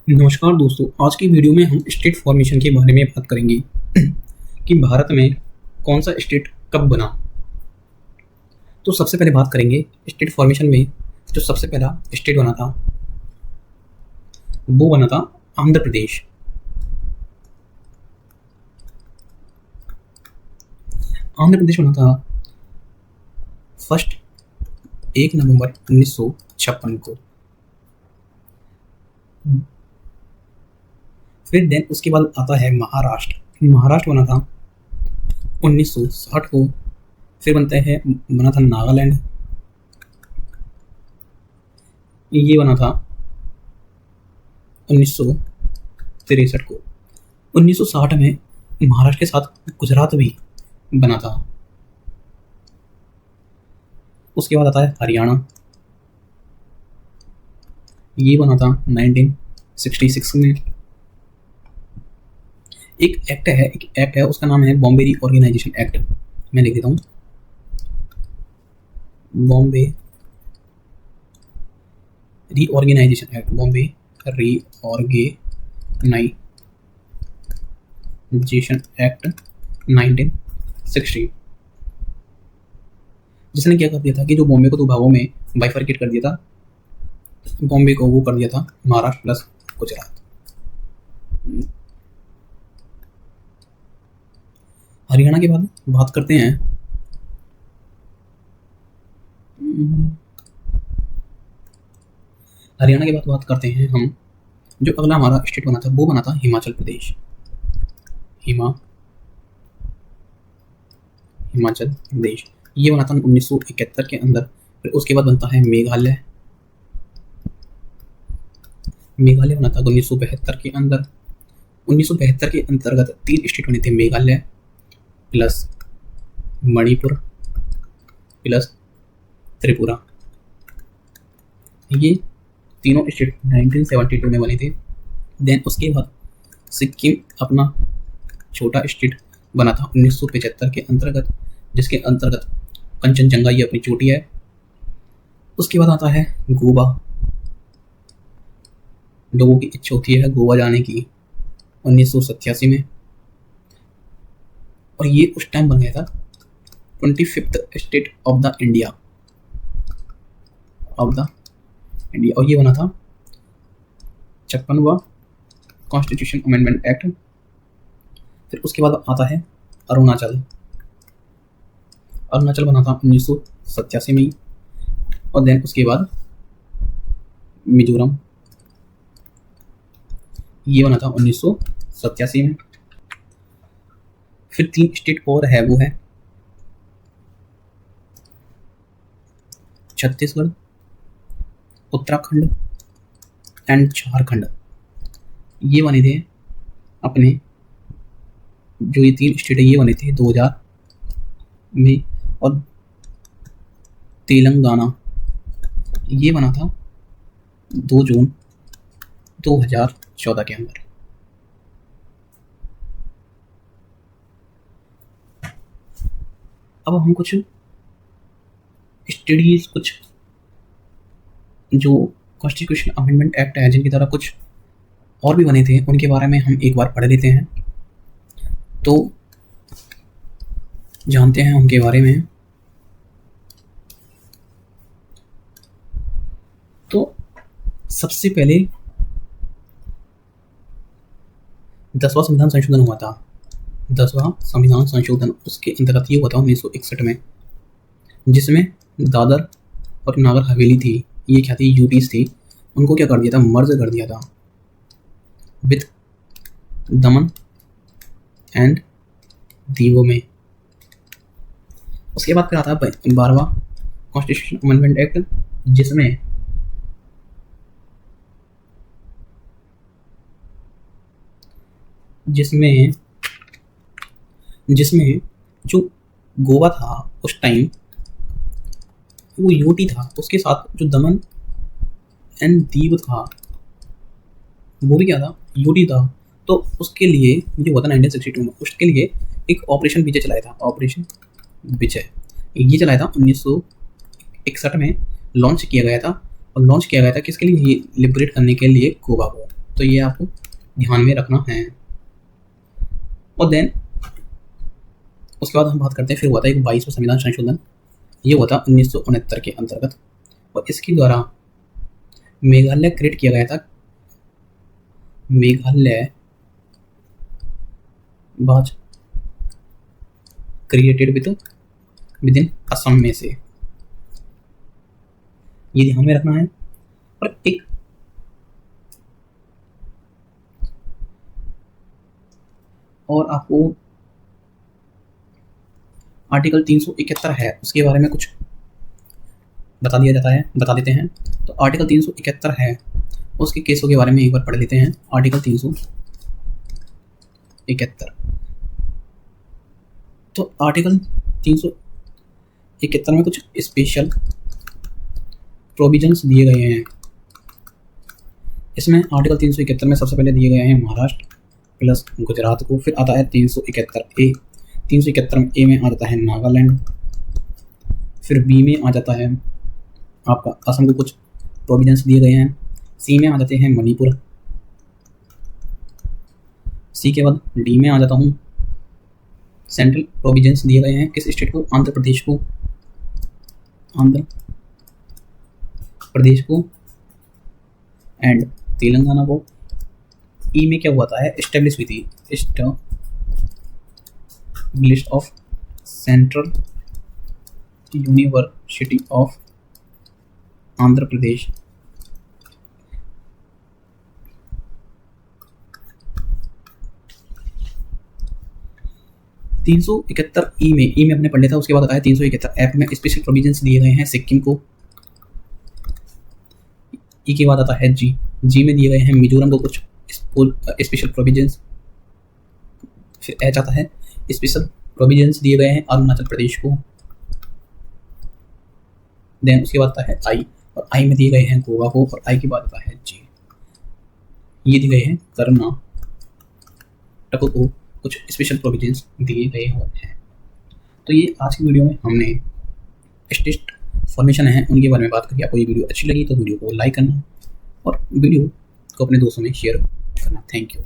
नमस्कार दोस्तों, आज की वीडियो में हम स्टेट फॉर्मेशन के बारे में बात करेंगे कि भारत में कौन सा स्टेट कब बना। तो सबसे पहले बात करेंगे स्टेट फॉर्मेशन में जो सबसे पहला स्टेट बना था वो बना था आंध्र प्रदेश। आंध्र प्रदेश बना था फर्स्ट 1 नवंबर 1956 को। फिर देन उसके बाद आता है महाराष्ट्र। महाराष्ट्र बना था 1960 को। फिर बना था नागालैंड, ये बना था 1963 को। 1960 में महाराष्ट्र के साथ गुजरात भी बना था। उसके बाद आता है हरियाणा, ये बना था 1966 में। एक एक्ट है उसका नाम है बॉम्बे रीऑर्गेनाइजेशन एक्ट। मैं लिख देता हूँ, Bombay reorganisation act, Bombay reorganisation act 1960, जिसने क्या कर दिया था कि जो बॉम्बे को दो भागों में बाइफरकेट कर दिया था। बॉम्बे को वो कर दिया था महाराष्ट्र प्लस गुजरात। हरियाणा के बाद बात करते हैं हम। जो अगला हमारा स्टेट बना था वो बना था हिमाचल प्रदेश। हिमाचल प्रदेश ये बना था 1971 के अंदर। फिर उसके बाद बनता है मेघालय बना था 1972 के अंदर। 1972 के अंतर्गत 3 स्टेट बने थे, मेघालय प्लस मणिपुर प्लस त्रिपुरा। ये तीनों स्टेट 1972 में बने थे। देन उसके बाद सिक्किम अपना छोटा स्टेट बना था 1975 के अंतर्गत, जिसके अंतर्गत कंचनजंगा ये अपनी चोटी है। उसके बाद आता है गोवा। लोगों की इच्छा होती है गोवा जाने की 1987 में, और ये उस टाइम बन गया था 25th state of the India. और ये बना था 56वां कॉन्स्टिट्यूशन अमेंडमेंट एक्ट। फिर उसके बाद आता है अरुणाचल बना था 1987 में। और देन उसके बाद मिजोरम, ये बना था 1987 में। फिर 3 स्टेट और है, वो है छत्तीसगढ़, उत्तराखंड एंड झारखंड। ये बने थे अपने, जो ये 3 स्टेट है ये बने थे 2000 में। और तेलंगाना ये बना था 2 जून 2014 के अंदर। अब हम कुछ स्टडीज, कुछ जो कॉन्स्टिट्यूशन अमेंडमेंट एक्ट है जिनकी तरह कुछ और भी बने थे उनके बारे में हम एक बार पढ़ लेते हैं, तो जानते हैं उनके बारे में। तो सबसे पहले 10वां संविधान संशोधन हुआ था। 10वां संविधान संशोधन उसके अंतर्गत ये हुआ था 1961 में, जिसमें दादर और नागर हवेली थी, ये क्या थी, यूटीज थी, उनको क्या कर दिया था, मर्ज कर दिया था विद दमन एंड दीवों में। उसके बाद फिर आता है 12वां कॉन्स्टिट्यूशन अमेंडमेंट एक्ट, जिसमें जो गोवा था उस टाइम वो यूटी था, उसके साथ जो दमन एंड दीव था वो भी क्या था, यूटी था। तो उसके लिए जो हुआ था 1962 में, उसके लिए एक ऑपरेशन विजय चलाया था। ऑपरेशन विजय ये चलाया था 1961 में, लॉन्च किया गया था। और लॉन्च किया गया था किसके लिए, ये लिबरेट करने के लिए गोवा को। तो ये आपको ध्यान में रखना है। और देन उसके बाद हम बात करते हैं, फिर हुआ था एक 22वां संविधान संशोधन, ये हुआ था 1969 के अंतर्गत, और इसके द्वारा मेघालय क्रिएट किया गया था। Meghalaya was created with in Assam में से, ये ध्यान में रखना है। और एक और आपको आर्टिकल 371 है, उसके बारे में कुछ बता देते हैं। तो आर्टिकल 371 है, उसके केसों के बारे में एक बार पढ़ लेते हैं। आर्टिकल 371, तो आर्टिकल 371 में कुछ स्पेशल प्रोविजंस दिए गए हैं। इसमें आर्टिकल 371 में सबसे पहले दिए गए हैं महाराष्ट्र प्लस गुजरात को, फिर आता है 371 ए, 371 ए में आ जाता है नागालैंड, फिर बी में आ जाता है आपका असम को कुछ प्रोविजंस दिए गए हैं, सी में आ जाते हैं मणिपुर, सी के बाद डी में आ जाता हूँ सेंट्रल प्रोविजंस दिए गए हैं किस स्टेट को, आंध्र प्रदेश को एंड तेलंगाना को। ई में क्या हुआ था है, एस्टेब्लिश हुई थी list of central university of Andhra Pradesh. तीन सौ इकहत्तर ई में अपने पढ़ लिया था। उसके बाद आता है 371 एफ में स्पेशल प्रोविजंस दिए गए हैं सिक्किम को। ई के बाद आता है जी में दिए गए हैं मिजोरम को कुछ स्पेशल प्रोविजंस। फिर एच आता है स्पेशल प्रोविजंस दिए गए हैं अरुणाचल प्रदेश को। देन उसके बाद आता है आई, और आई में दिए गए हैं गोवा को, और आई के बाद आता है जी, ये दिए गए हैं कर्नाटक को कुछ स्पेशल प्रोविजंस दिए गए हैं। तो ये आज की वीडियो में हमने स्टेट फॉर्मेशन है उनके बारे में बात करी। आपको ये वीडियो अच्छी लगी तो वीडियो को लाइक करना और वीडियो को अपने दोस्तों में शेयर करना। Thank you.